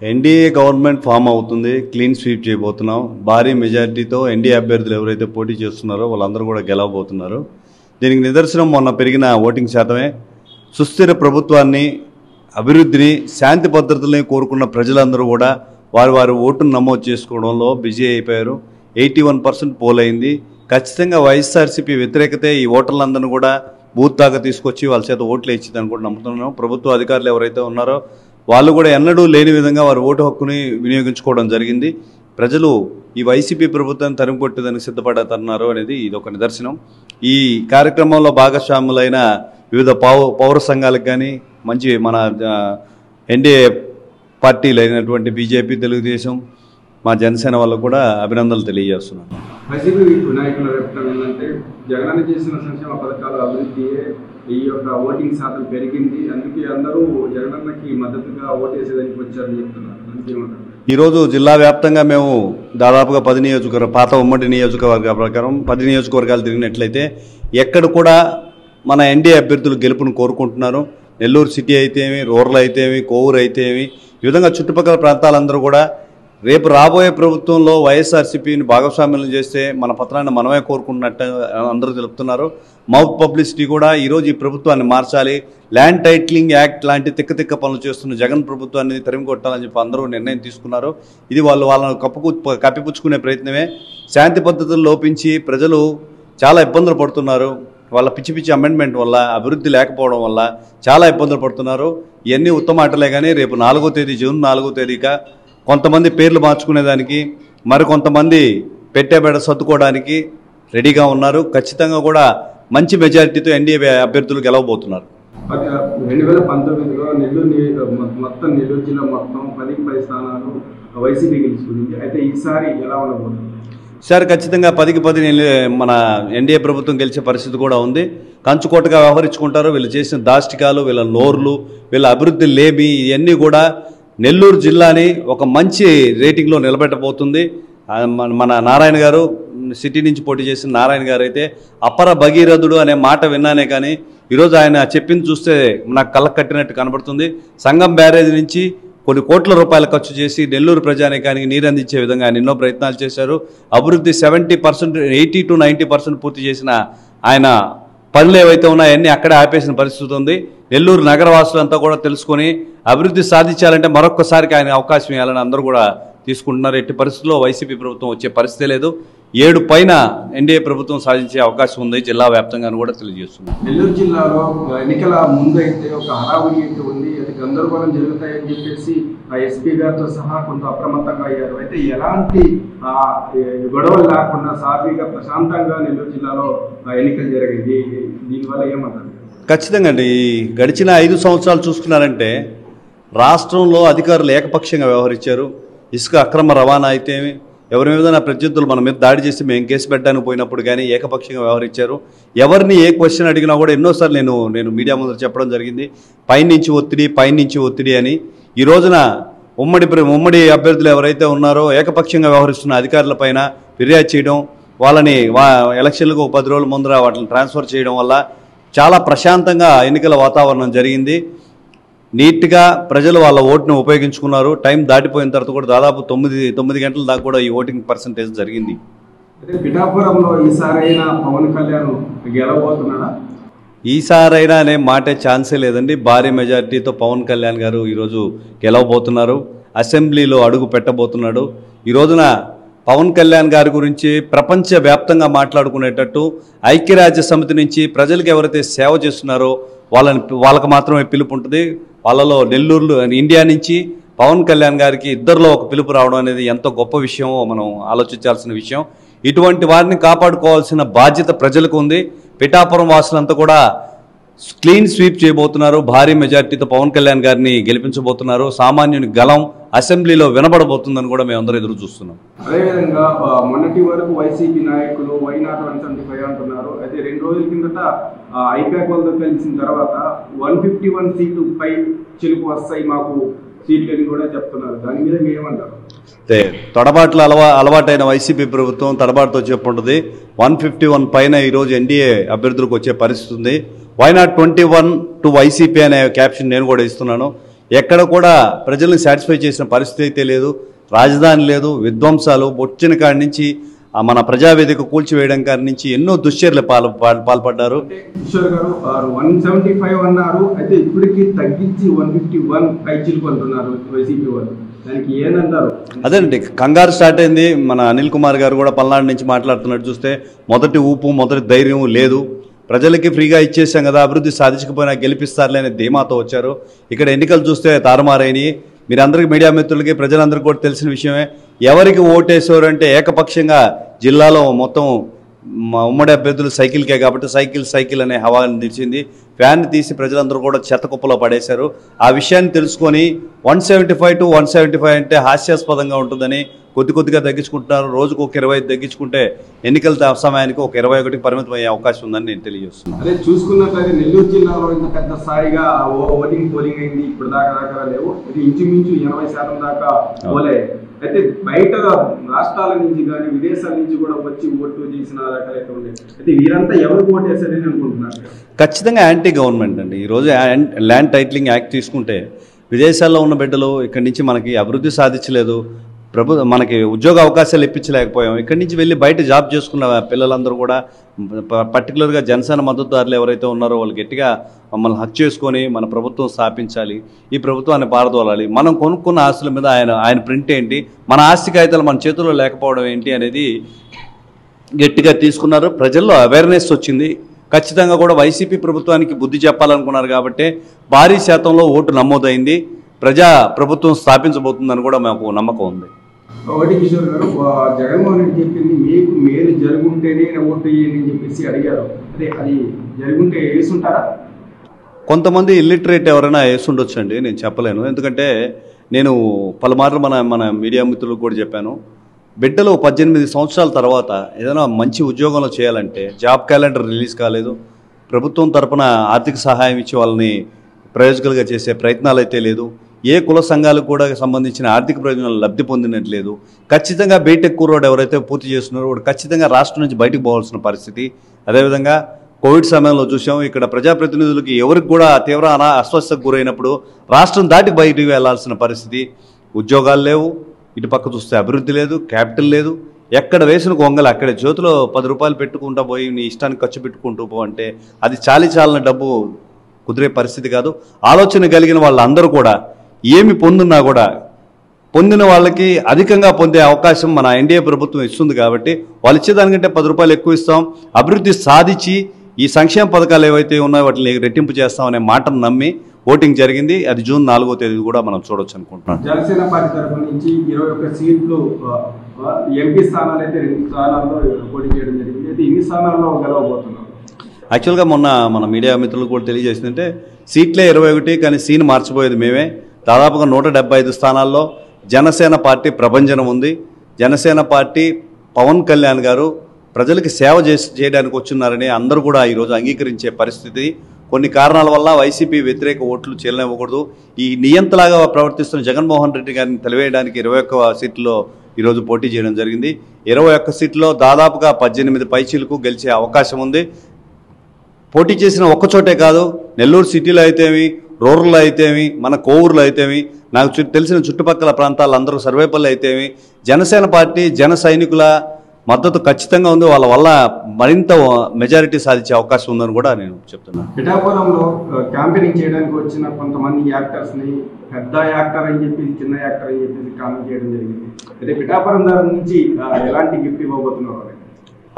NDA government form అవుతుంది. Clean sweep చేయబోతున్నాం. భారీ మెజారిటీతో ఎన్డీఏ అభ్యర్థులు ఎవరైతే పోటీ చేస్తున్నారో వాళ్ళందరూ కూడా గెలవబోతున్నారు. దీనికి నిదర్శనం మొన్న పెరిగిన ఓటింగ్ శాతమే. సుస్థిర ప్రభుత్వాన్ని, అభివృద్ధిని, శాంతి భద్రతల్ని కోరుకున్న ప్రజలందరూ కూడా వారి ఓటును నమోదు చేసుకోవడంలో బిజీ అయిపోయారు. 81% పోల్ అయింది. ఖచ్చితంగా వైఎస్ఆర్సీపీ వ్యతిరేకతే ఈ ఓటర్లందరినీ కూడా బూత్ దాకా తీసుకొచ్చి వాళ్ళ చేత ఓట్లు ఇచ్చిందని కూడా నమ్ముతున్నాం. ప్రభుత్వ అధికారులు ఎవరైతే ఉన్నారో వాళ్ళు కూడా ఎన్నడూ లేని విధంగా వారి ఓటు హక్కుని వినియోగించుకోవడం జరిగింది. ప్రజలు ఈ వైసీపీ ప్రభుత్వాన్ని తరిమికొట్టేదానికి సిద్ధపడుతున్నారు అనేది ఇదొక నిదర్శనం. ఈ కార్యక్రమంలో భాగస్వాములైన వివిధ పౌర సంఘాలకు కానీ మన ఎన్డీఏ పార్టీలు అయినటువంటి బీజేపీ, తెలుగుదేశం, మా జనసేన వాళ్ళకు కూడా అభినందనలు తెలియజేస్తున్నాను. వైసీపీ నాయకుల వ్యక్తం ఏంటంటే జగన్ చేసిన సంక్షేమ పథకాల అభివృద్ధియే ఈ యొక్క ఓటింగ్ శాతం పెరిగింది, అందుకే అందరూ జగనన్నకి మద్దతుగా ఓటేసేదానికి వచ్చారని చెప్తున్నారు. ఈరోజు జిల్లా వ్యాప్తంగా మేము దాదాపుగా 10 పాత ఉమ్మడి నియోజకవర్గ ప్రకారం 10 నియోజకవర్గాలు తిరిగినట్లయితే ఎక్కడ కూడా మన ఎన్డీఏ అభ్యర్థులు గెలుపును కోరుకుంటున్నారు. నెల్లూరు సిటీ అయితేమి, రూరల్ అయితేమి, కోవూరు అయితేమి, ఈ విధంగా చుట్టుపక్కల ప్రాంతాలందరూ కూడా రేపు రాబోయే ప్రభుత్వంలో వైఎస్ఆర్సీపీని భాగస్వామ్యం చేస్తే మన పత్రాన్ని మనమే కోరుకున్నట్టు అందరూ తెలుపుతున్నారు. మౌత్ పబ్లిసిటీ కూడా ఈరోజు ఈ ప్రభుత్వాన్ని మార్చాలి, ల్యాండ్ టైటిలింగ్ యాక్ట్ లాంటి తిక్క పనులు చేస్తున్న జగన్ ప్రభుత్వాన్ని తరిమి కొట్టాలని చెప్పి అందరూ నిర్ణయం తీసుకున్నారు. ఇది వాళ్ళని కప్పిపుచ్చుకునే ప్రయత్నమే. శాంతి పద్ధతులు లోపించి ప్రజలు చాలా ఇబ్బందులు పడుతున్నారు. వాళ్ళ పిచ్చి అమెండ్మెంట్ వల్ల, అభివృద్ధి లేకపోవడం వల్ల చాలా ఇబ్బందులు పడుతున్నారు. ఇవన్నీ ఉత్తమ ఆటలే. కానీ రేపు 4వ తేదీ, జూన్ 4వ తేదీక కొంతమంది పేర్లు మార్చుకునేదానికి, మరికొంతమంది పెట్టేబెడ సర్దుకోవడానికి రెడీగా ఉన్నారు. ఖచ్చితంగా కూడా మంచి మెజారిటీతో ఎన్డీఏ అభ్యర్థులు గెలవబోతున్నారు. 2019లో నెల్లూరు జిల్లా మొత్తం 10 స్థానాలు వైసీపీ గెలుచుకుంది. అయితే ఈసారి ఎలా ఉండబోతుంది? ఈసారి ఖచ్చితంగా 10కి 10 మన ఎన్డీఏ ప్రభుత్వం గెలిచే పరిస్థితి కూడా ఉంది. కంచుకోటగా వ్యవహరించుకుంటారు. వీళ్ళు చేసిన దాష్టికాలు, వీళ్ళ నోర్లు, వీళ్ళ అభివృద్ధి లేమి, ఇవన్నీ కూడా నెల్లూరు జిల్లాని ఒక మంచి రేటింగ్లో నిలబెట్టబోతుంది. మన నారాయణ గారు, సిటీ నుంచి పోటీ చేసిన నారాయణ గారు అయితే అపర భగీరథుడు అనే మాట విన్నానే కానీ ఈరోజు ఆయన చెప్పింది చూస్తే నాకు కళ్ళకు కట్టినట్టు కనబడుతుంది. సంగం బ్యారేజ్ నుంచి కొన్ని కోట్ల రూపాయలు ఖర్చు చేసి నెల్లూరు ప్రజానీకానికి నీరు అందించే విధంగా ఆయన ఎన్నో ప్రయత్నాలు చేశారు. అభివృద్ధి 70%, 80 to 90% పూర్తి చేసిన ఆయన పనులు ఏవైతే ఉన్నాయో అన్నీ అక్కడే ఆపేసిన పరిస్థితి ఉంది. నెల్లూరు నగరవాసులంతా కూడా తెలుసుకొని అభివృద్ధి సాధించాలంటే మరొక్కసారికి ఆయన అవకాశం ఇవ్వాలని అందరూ కూడా తీసుకుంటున్నారు. ఎట్టి పరిస్థితుల్లో వైసీపీ ప్రభుత్వం వచ్చే పరిస్థితి లేదు. 7 పైన ఎన్డీఏ ప్రభుత్వం సాధించే అవకాశం ఉంది జిల్లా వ్యాప్తంగా కూడా తెలియజేస్తుంది. నెల్లూరు జిల్లాలో ఎన్నికల ముందు అయితే ఒక హడావుడి అయితే ఉంది, అది గందరగోళం జరుగుతాయని చెప్పేసి ఆ ఎస్పీ గారితో సహా కొంత అప్రమత్తంగా అయ్యారు. అయితే ఎలాంటి గొడవలు లేకుండా సాఫీగా ప్రశాంతంగా నెల్లూరు జిల్లాలో ఎన్నికలు జరిగింది. దీనివల్ల ఏమంటారు? ఖచ్చితంగా అండి. గడిచిన 5 సంవత్సరాలు చూసుకున్నారంటే రాష్ట్రంలో అధికారులు ఏకపక్షంగా వ్యవహరించారు. ఇసుక అక్రమ రవాణా అయితేమి, ఎవరి మీద ప్రత్యర్థులు మన మీద దాడి చేసి మేము కేసు పెట్టడానికి పోయినప్పుడు కానీ ఏకపక్షంగా వ్యవహరించారు. ఎవరిని ఏ క్వశ్చన్ అడిగినా కూడా ఎన్నోసార్లు నేను మీడియా ముందు చెప్పడం జరిగింది, పైనుంచి ఒత్తిడి అని. ఈ రోజున ఉమ్మడి అభ్యర్థులు ఎవరైతే ఉన్నారో ఏకపక్షంగా వ్యవహరిస్తున్న అధికారుల పైన ఫిర్యాదు చేయడం, వాళ్ళని ఎలక్షన్లకు 10 రోజుల ముందర వాటిని ట్రాన్స్ఫర్ చేయడం వల్ల చాలా ప్రశాంతంగా ఎన్నికల వాతావరణం జరిగింది. నీట్గా ప్రజలు వాళ్ళ ఓటును ఉపయోగించుకున్నారు. టైం దాటిపోయిన తర్వాత కూడా దాదాపు 9 గంటల దాకా కూడా ఈ ఓటింగ్ పర్సంటేజ్ జరిగింది. పిఠాపురంలో ఈసారైనా పవన్ కళ్యాణ్ గెలవబోతున్నాడా? ఈసారైనా అనే మాటే ఛాన్సే లేదండి. భారీ మెజారిటీతో పవన్ కళ్యాణ్ గారు ఈరోజు గెలవబోతున్నారు. అసెంబ్లీలో అడుగు పెట్టబోతున్నాడు. ఈ రోజున పవన్ కళ్యాణ్ గారి గురించి ప్రపంచవ్యాప్తంగా మాట్లాడుకునేటట్టు ఐక్యరాజ్య సమితి నుంచి ప్రజలకు ఎవరైతే సేవ చేస్తున్నారో వాళ్ళకి మాత్రమే పిలుపు ఉంటుంది. వాళ్ళలో నెల్లూరులో ఇండియా నుంచి పవన్ కళ్యాణ్ గారికి ఇద్దరిలో ఒక పిలుపు రావడం అనేది ఎంతో గొప్ప విషయమో మనం ఆలోచించాల్సిన విషయం. ఇటువంటి వారిని కాపాడుకోవాల్సిన బాధ్యత ప్రజలకు ఉంది. పిఠాపురం వాసులంతా కూడా క్లీన్ స్వీప్ చేయబోతున్నారు. భారీ మెజార్టీతో పవన్ కళ్యాణ్ గారిని గెలిపించబోతున్నారు. సామాన్యుని గలం అసెంబ్లీలో వినబడబోతుందని కూడా మేము అందరూ ఎదురు చూస్తున్నాం. అదేవిధంగా మొన్నటి వరకు వైసీపీ నాయకులు వైనాట్ 175 అంటున్నారు. అయితే 2 రోజుల కిందట ఐపాక్ వాళ్ళతో కలిసిన తర్వాత 151 సీట్లు పై చెలుపు వస్తాయి మాకు సీట్లు అని కూడా చెప్తున్నారు. దాని మీద మీరేమంటారు? తడబాట్లు అలవాటైన వైసీపీ ప్రభుత్వం తడబాటుతో చెప్పుంటుంది. 151 పైన ఈరోజు ఎన్డీఏ అభ్యర్థులకు వచ్చే పరిస్థితి ఉంది. వైనాట్ 21 టు వైసీపీ అనే క్యాప్షన్ నేను కూడా ఇస్తున్నాను. ఎక్కడ కూడా ప్రజల్ని సాటిస్ఫై చేసిన పరిస్థితి అయితే లేదు. రాజధాని లేదు, విధ్వంసాలు వచ్చిన కాడి నుంచి మన ప్రజావేదిక కూల్చివేయడం కాడి నుంచి ఎన్నో దుశ్చర్యలు పాల్పడ్డారు. కిషోర్ గారు 175 అన్నారు, అయితే ఇప్పటికీ తగ్గించి 151 పైచిలకు అంటున్నారు వైసీపీ వాళ్ళు. దానికి ఏనంటారు? అదేనండి, కంగారు స్టార్ట్ అయింది. మన అనిల్ కుమార్ గారు కూడా పల్నాడు నుంచి మాట్లాడుతున్నట్టు చూస్తే మొదటి ఊపు, మొదటి ధైర్యం లేదు. ప్రజలకి ఫ్రీగా ఇచ్చేసాం కదా, అభివృద్ధి సాధించకపోయినా గెలిపిస్తారులే అనే ధీమాతో వచ్చారు. ఇక్కడ ఎన్నికలు చూస్తే తారుమారైనవి. మీరందరికీ, మీడియా మిత్రులకి, ప్రజలందరికీ కూడా తెలిసిన విషయమే. ఎవరికి ఓటేసేవారు అంటే ఏకపక్షంగా జిల్లాలో మొత్తం ఉమ్మడి అభ్యర్థులు సైకిల్కే కాబట్టి సైకిల్ అనే హవా నిలిచింది. ఫ్యాన్ తీసి ప్రజలందరూ కూడా చెత్త కుప్పలో పడేశారు. ఆ విషయాన్ని తెలుసుకొని 175 to 175 అంటే హాస్యాస్పదంగా ఉంటుందని కొద్దిగా తగ్గించుకుంటున్నారు. రోజుకు ఒక 25 తగ్గించుకుంటే ఎన్నికల సమయానికి ఒక 21కి పరిమితం అయ్యే అవకాశం ఉందని నేను తెలియజేస్తున్నాను. అదే చూసుకున్నట్లయితే నెల్లూరు జిల్లాలో ఇంత పెద్ద స్థాయిగా పోలింగ్ అయింది. ఇప్పుడు దాకా లేవు. ఇది ఇంచుమించు 80% దాకా పోలే. అయితే బయట రాష్ట్రాల నుంచి కానీ విదేశాల నుంచి కూడా వచ్చి ఓట్లు చేసిన రకాలైతే ఉన్నాయి. అయితే వీరంతా ఎవరు ఓటేశారని అనుకుంటున్నారు? ఖచ్చితంగా యాంటీ గవర్నమెంట్ అండి. ఈరోజు ల్యాండ్ టైటిలింగ్ యాక్ట్ తీసుకుంటే విదేశాల్లో ఉన్న బిడ్డలు ఇక్కడి నుంచి మనకి అభివృద్ధి సాధించలేదు, మనకి ఉద్యోగ అవకాశాలు ఇప్పించలేకపోయాం. ఇక్కడి నుంచి వెళ్ళి బయట జాబ్ చేసుకున్న పిల్లలందరూ కూడా పర్టికులర్గా జనసేన మద్దతుదారులు ఎవరైతే ఉన్నారో వాళ్ళు గట్టిగా మమ్మల్ని హక్ చేసుకొని మన ప్రభుత్వం స్థాపించాలి, ఈ ప్రభుత్వాన్ని పారదోలాలి, మనం కొనుక్కున్న ఆస్తుల మీద ఆయన ప్రింట్ ఏంటి, మన ఆస్తి కాగితాలు మన చేతుల్లో లేకపోవడం ఏంటి అనేది గట్టిగా తీసుకున్నారు. ప్రజల్లో అవేర్నెస్ వచ్చింది. ఖచ్చితంగా కూడా వైసీపీ ప్రభుత్వానికి బుద్ధి చెప్పాలనుకున్నారు కాబట్టి భారీ శాతంలో ఓటు నమోదైంది. ప్రభుత్వం స్థాపించబోతుందని కూడా మాకు నమ్మకం ఉంది. ఒకటి కిషోర్ గారు, జగన్మోహన్ రెడ్డి చెప్పింది మీకు మేలు జరుగుంటేనే ఓటు వేయండి అని చెప్పేసి అడిగారు. అదే అది జరుగుంటే వేసుంటారా? కొంతమంది ఇల్లిటరేట్ ఎవరైనా వేసుండొచ్చు అండి, నేను చెప్పలేను. ఎందుకంటే నేను పలుమార్లు మన మీడియా మిత్రులకు కూడా చెప్పాను, బిడ్డలు 18 సంవత్సరాల తర్వాత ఏదైనా మంచి ఉద్యోగంలో చేయాలంటే జాబ్ క్యాలెండర్ రిలీజ్ కాలేదు, ప్రభుత్వం తరపున ఆర్థిక సహాయం ఇచ్చి వాళ్ళని ప్రయోజకులుగా చేసే ప్రయత్నాలు అయితే లేదు, ఏ కుల సంఘాలకు కూడా సంబంధించిన ఆర్థిక ప్రయోజనాలు లబ్ధి పొందినట్లేదు. ఖచ్చితంగా బీటెక్ కుర్రోడు ఎవరైతే పూర్తి చేస్తున్నారో వాడు ఖచ్చితంగా రాష్ట్రం నుంచి బయటకు పోవాల్సిన పరిస్థితి. అదేవిధంగా కోవిడ్ సమయంలో చూసాం, ఇక్కడ ప్రజాప్రతినిధులకి ఎవరికి కూడా తీవ్ర అస్వస్థతకు గురైనప్పుడు రాష్ట్రం దాటి బయటికి వెళ్లాల్సిన పరిస్థితి. ఉద్యోగాలు లేవు, ఇటు పక్క చూస్తే అభివృద్ధి లేదు, క్యాపిటల్ లేదు. ఎక్కడ వేసిన గొంగలు అక్కడే చేతిలో 10 రూపాయలు పెట్టుకుంటూ పోయి నీ ఇష్టానికి ఖర్చు పెట్టుకుంటూ పో అంటే అది చాలిన డబ్బు కుదిరే పరిస్థితి కాదు. ఆలోచన కలిగిన వాళ్ళందరూ కూడా ఏమి పొందున్నా కూడా పొందిన వాళ్ళకి అధికంగా పొందే అవకాశం మన ఎన్డీఏ ప్రభుత్వం ఇస్తుంది కాబట్టి వాళ్ళు ఇచ్చేదానికంటే 10 రూపాయలు ఎక్కువ ఇస్తాం, అభివృద్ధి సాధించి ఈ సంక్షేమ పథకాలు ఏవైతే ఉన్నాయో వాటిని రెట్టింపు చేస్తామనే మాటను నమ్మి ఓటింగ్ జరిగింది. అది జూన్ 4వ తేదీ కూడా మనం చూడొచ్చు అనుకుంటున్నాం. జనసేన పార్టీ తరఫు నుంచి 21 సీట్లు ఎంపీ స్థానాలు అయితే 2 స్థానాల్లో పోటీ చేయడం జరిగింది. అయితే ఇన్ని స్థానాల్లో గెలవబోతున్నారు. యాక్చువల్గా మొన్న మన మీడియా మిత్రులు కూడా తెలియజేసిందంటే సీట్లే 21, కానీ సీన్ మార్చిపోయేది మేమే. దాదాపుగా 175 స్థానాల్లో జనసేన పార్టీ ప్రభంజనం ఉంది. జనసేన పార్టీ పవన్ కళ్యాణ్ గారు ప్రజలకి సేవ చేయడానికి వచ్చున్నారని అందరూ కూడా ఈరోజు అంగీకరించే పరిస్థితి. కొన్ని కారణాల వల్ల వైసీపీ వ్యతిరేక ఓట్లు చెల్లనివ్వకూడదు. ఈ నియంతలాగా ప్రవర్తిస్తున్న జగన్మోహన్ రెడ్డి గారిని తెలివేయడానికి 21 సీట్లో ఈరోజు పోటీ చేయడం జరిగింది. 21 సీట్లో దాదాపుగా 18 పైచీలకు గెలిచే అవకాశం ఉంది. పోటీ చేసిన ఒక్కచోటే కాదు, నెల్లూరు సిటీలో అయితేమి, రూరల్లో అయితేమి, మన కోవూరులో అయితేమి, నాకు తెలిసిన చుట్టుపక్కల ప్రాంతాలందరూ సర్వేపల్లి అయితేమి జనసేన పార్టీ జన సైనికుల మద్దతు ఖచ్చితంగా ఉంది. వాళ్ళ వల్ల మరింత మెజారిటీ సాధించే అవకాశం ఉందని కూడా నేను చెప్తున్నాను. పిఠాపురంలో క్యాంపెయినింగ్ చేయడానికి వచ్చిన కొంతమంది యాక్టర్స్ని పెద్ద యాక్టర్ అని చెప్పి చిన్న యాక్టర్ అని చెప్పి కామెంట్ చేయడం జరిగింది. అయితే పిఠాపురం దాని నుంచి ఎలాంటి గిఫ్ట్ ఇవ్వబోతున్నారు?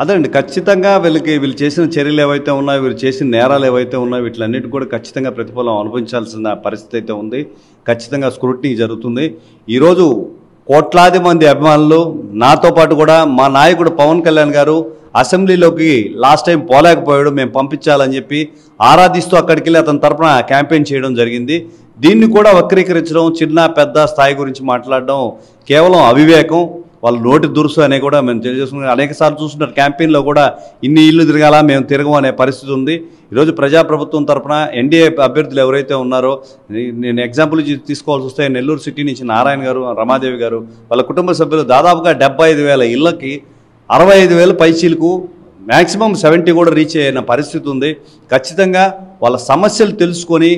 అదండి, ఖచ్చితంగా వీళ్ళు చేసిన చర్యలు ఏవైతే ఉన్నాయో, వీళ్ళు చేసిన నేరాలు ఏవైతే ఉన్నాయో వీటిలన్నిటి కూడా ఖచ్చితంగా ప్రతిఫలం అనుభవించాల్సిన పరిస్థితి అయితే ఉంది. ఖచ్చితంగా స్క్రూటినీ జరుగుతుంది. ఈరోజు కోట్లాది మంది అభిమానులు, నాతో పాటు కూడా మా నాయకుడు పవన్ కళ్యాణ్ గారు అసెంబ్లీలోకి లాస్ట్ టైం పోలేకపోయాడు, మేము పంపించాలని చెప్పి ఆరాధిస్తూ అక్కడికి వెళ్ళి అతని తరఫున క్యాంపెయిన్ చేయడం జరిగింది. దీన్ని కూడా వక్రీకరించడం, చిన్న పెద్ద స్థాయి గురించి మాట్లాడడం కేవలం అవివేకం, వాళ్ళు నోటి దురుసు అనే కూడా మేము తెలియజేసుకున్నాం. అనేక సార్లు చూస్తున్నారు క్యాంపెయిన్లో కూడా ఇన్ని ఇల్లు తిరగాల, మేము తిరగం అనే పరిస్థితి ఉంది. ఈరోజు ప్రజాప్రభుత్వం తరఫున ఎన్డీఏ అభ్యర్థులు ఎవరైతే ఉన్నారో, నేను ఎగ్జాంపుల్ తీసుకోవాల్సి వస్తే నెల్లూరు సిటీ నుంచి నారాయణ గారు, రమాదేవి గారు, వాళ్ళ కుటుంబ సభ్యులు దాదాపుగా 75,000 ఇళ్లకి 65,000 పైచీలకు మ్యాక్సిమం 70 కూడా రీచ్ అయిన పరిస్థితి ఉంది. ఖచ్చితంగా వాళ్ళ సమస్యలు తెలుసుకొని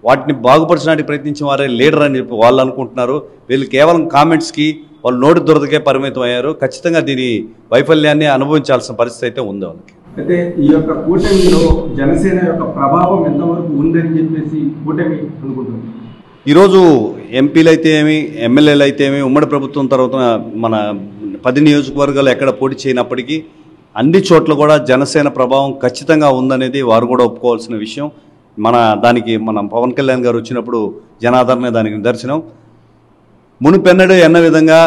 వాటిని బాగుపరచడానికి ప్రయత్నించిన వారే లీడర్ అని చెప్పి వాళ్ళు అనుకుంటున్నారు. వీళ్ళు కేవలం కామెంట్స్కి వాళ్ళు నోటి దురదకే పరిమితం అయ్యారు. ఖచ్చితంగా దీని వైఫల్యాన్ని అనుభవించాల్సిన పరిస్థితి అయితే ఉంది వాళ్ళకి. అయితే ఈ యొక్క కూటమిలో జనసేన యొక్క ప్రభావం ఎంతవరకు ఉందని చెప్పేసి కూటమి అనుకుంటుంది. ఈరోజు ఎంపీలు అయితే ఏమి, ఎమ్మెల్యేలు అయితే ఏమి, ఉమ్మడి ప్రభుత్వం తర్వాత మన 10 నియోజకవర్గాలు ఎక్కడ పోటీ చేయనప్పటికీ అన్ని చోట్ల కూడా జనసేన ప్రభావం ఖచ్చితంగా ఉందనేది వారు కూడా ఒప్పుకోవాల్సిన విషయం. దానికి మన పవన్ కళ్యాణ్ గారు వచ్చినప్పుడు జనాదరణ దానికి నిదర్శనం. మునుపెన్నడూ ఎన్న విధంగా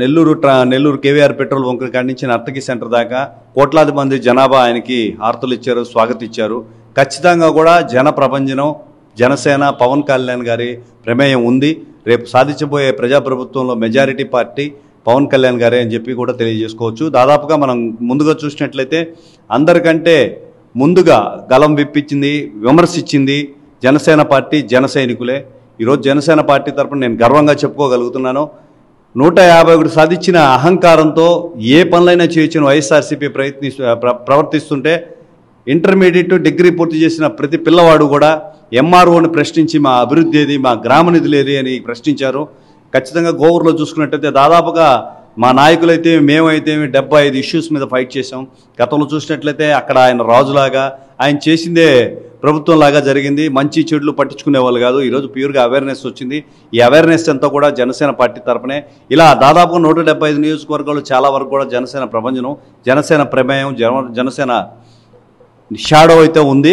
నెల్లూరు కేవీఆర్ పెట్రోల్ బంక్ కాడి నుంచి నర్తకి సెంటర్ దాకా కోట్లాది మంది జనాభా ఆయనకి హారతులు ఇచ్చారు, స్వాగతించారు. ఖచ్చితంగా కూడా జన ప్రపంచనం జనసేన పవన్ కళ్యాణ్ గారి ప్రమేయం ఉంది. రేపు సాధించబోయే ప్రజాప్రభుత్వంలో మెజారిటీ పార్టీ పవన్ కళ్యాణ్ గారే అని చెప్పి కూడా తెలియజేసుకోవచ్చు. దాదాపుగా మనం ముందుగా చూసినట్లయితే అందరికంటే ముందుగా గలం విప్పించింది, విమర్శించింది జనసేన పార్టీ, జన సైనికులే. ఈరోజు జనసేన పార్టీ తరపున నేను గర్వంగా చెప్పుకోగలుగుతున్నాను. 151 సాధించిన అహంకారంతో ఏ పనులైనా చేయొచ్చిన వైఎస్ఆర్సీపీ ప్రవర్తిస్తుంటే ఇంటర్మీడియట్ డిగ్రీ పూర్తి చేసిన ప్రతి పిల్లవాడు కూడా ఎంఆర్ఓని ప్రశ్నించి మా అభివృద్ధి ఏది, మా గ్రామ నిధులు ఏది అని ప్రశ్నించారు. ఖచ్చితంగా గోవూరులో చూసుకున్నట్టయితే దాదాపుగా మా నాయకులైతే మేమైతే 75 ఇష్యూస్ మీద ఫైట్ చేసాం. గతంలో చూసినట్లయితే అక్కడ ఆయన రాజులాగా ఆయన చేసిందే ప్రభుత్వంలాగా జరిగింది. మంచి చెడులు పట్టించుకునే వాళ్ళు కాదు. ఈరోజు ప్యూర్గా అవేర్నెస్ వచ్చింది. ఈ అవేర్నెస్ అంతా కూడా జనసేన పార్టీ తరపునే. ఇలా దాదాపుగా 175 నియోజకవర్గాలు చాలా వరకు కూడా జనసేన ప్రభంజనం, జనసేన ప్రమేయం, జనసేన షాడో అయితే ఉంది.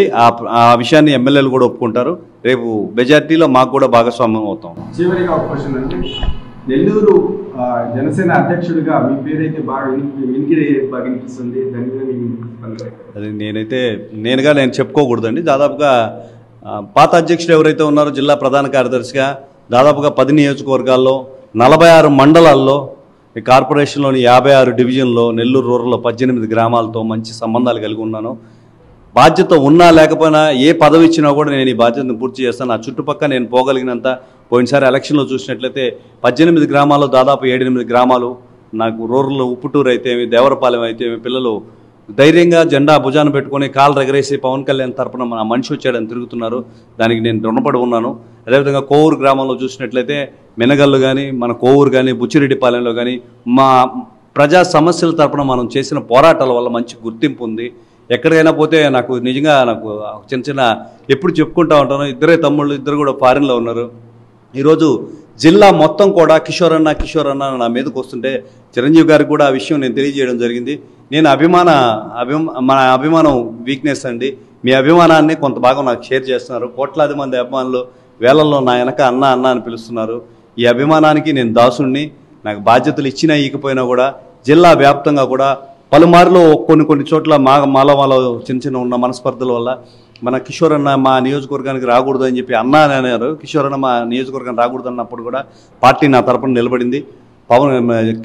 ఆ విషయాన్ని ఎమ్మెల్యేలు కూడా ఒప్పుకుంటారు. రేపు మెజార్టీలో మాకు కూడా భాగస్వామ్యం అవుతాం. చివరిగా ఒక క్వశ్చన్ అంటే నెల్లూరు జనసేన అధ్యక్షుడిగా మీ పేరైతే బాగా వినిపిస్తుంది. అది నేనుగా చెప్పుకోకూడదండి. దాదాపుగా పాత అధ్యక్షుడు ఎవరైతే ఉన్నారో జిల్లా ప్రధాన కార్యదర్శిగా దాదాపుగా 10 నియోజకవర్గాల్లో 46 మండలాల్లో ఈ కార్పొరేషన్లోని 56 డివిజన్లో నెల్లూరు రూరల్లో 18 గ్రామాలతో మంచి సంబంధాలు కలిగి ఉన్నాను. బాధ్యత ఉన్నా లేకపోయినా ఏ పదవి ఇచ్చినా కూడా నేను ఈ బాధ్యతను పూర్తి చేస్తాను. నా చుట్టుపక్కల నేను పోగలిగినంత. పోయినసారి ఎలక్షన్లో చూసినట్లయితే 18 గ్రామాలు దాదాపు 7-8 గ్రామాలు నాకు రూరల్ ఉప్పుటూరు అయితేమి, దేవరపాలెం అయితేమి పిల్లలు ధైర్యంగా జెండా భుజాన పెట్టుకొని కాళ్ళు ఎగరేసి పవన్ కళ్యాణ్ తరపున మన మనిషి వచ్చాడని తిరుగుతున్నారు. దానికి నేను రుణపడి ఉన్నాను. అదేవిధంగా కోవూరు గ్రామంలో చూసినట్లయితే మెనగల్లు కానీ, మన కోవూరు కానీ, బుచ్చిరెడ్డిపాలెంలో కానీ మా ప్రజా సమస్యల తరపున మనం చేసిన పోరాటాల వల్ల మంచి గుర్తింపు ఉంది. ఎక్కడికైనా పోతే నాకు నిజంగా చిన్న ఎప్పుడు చెప్పుకుంటూ ఉంటాను. ఇద్దరే తమ్ముళ్ళు, ఇద్దరు కూడా ఫారిన్లో ఉన్నారు. ఈరోజు జిల్లా మొత్తం కూడా కిషోర్ అన్న నా మీదకి వస్తుంటే చిరంజీవి గారికి కూడా ఆ విషయం నేను తెలియజేయడం జరిగింది. నేను మన అభిమానం వీక్నెస్ అండి. మీ అభిమానాన్ని కొంత భాగం నాకు షేర్ చేస్తున్నారు. కోట్లాది మంది అభిమానులు వేళల్లో నా వెనక అన్న అని పిలుస్తున్నారు. ఈ అభిమానానికి నేను దాసుణ్ణి. నాకు బాధ్యతలు ఇచ్చినా ఇకపోయినా కూడా జిల్లా వ్యాప్తంగా కూడా పలుమార్లు కొన్ని చోట్ల మాలో చిన్న ఉన్న మనస్పర్ధల వల్ల మన కిషోర్ అన్న మా నియోజకవర్గానికి రాకూడదు అని చెప్పి అన్న అని అన్నారు. కిషోర్ అన్న మా నియోజకవర్గానికి రాకూడదు అన్నప్పుడు కూడా పార్టీ నా తరపున నిలబడింది.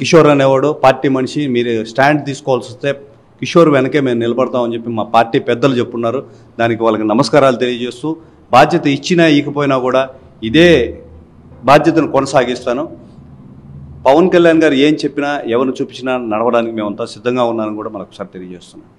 కిషోర్ అనేవాడు పార్టీ మనిషి, మీరు స్టాండ్ తీసుకోవాల్సి వస్తే కిషోర్ వెనకే మేము నిలబడతామని చెప్పి మా పార్టీ పెద్దలు చెప్పున్నారు. దానికి వాళ్ళకి నమస్కారాలు తెలియజేస్తూ బాధ్యత ఇచ్చినా ఇకపోయినా కూడా ఇదే బాధ్యతను కొనసాగిస్తాను. పవన్ కళ్యాణ్ గారు ఏం చెప్పినా ఎవరిని చూపించినా నడవడానికి మేమంతా సిద్ధంగా ఉన్నానని కూడా మరొకసారి తెలియజేస్తున్నాం.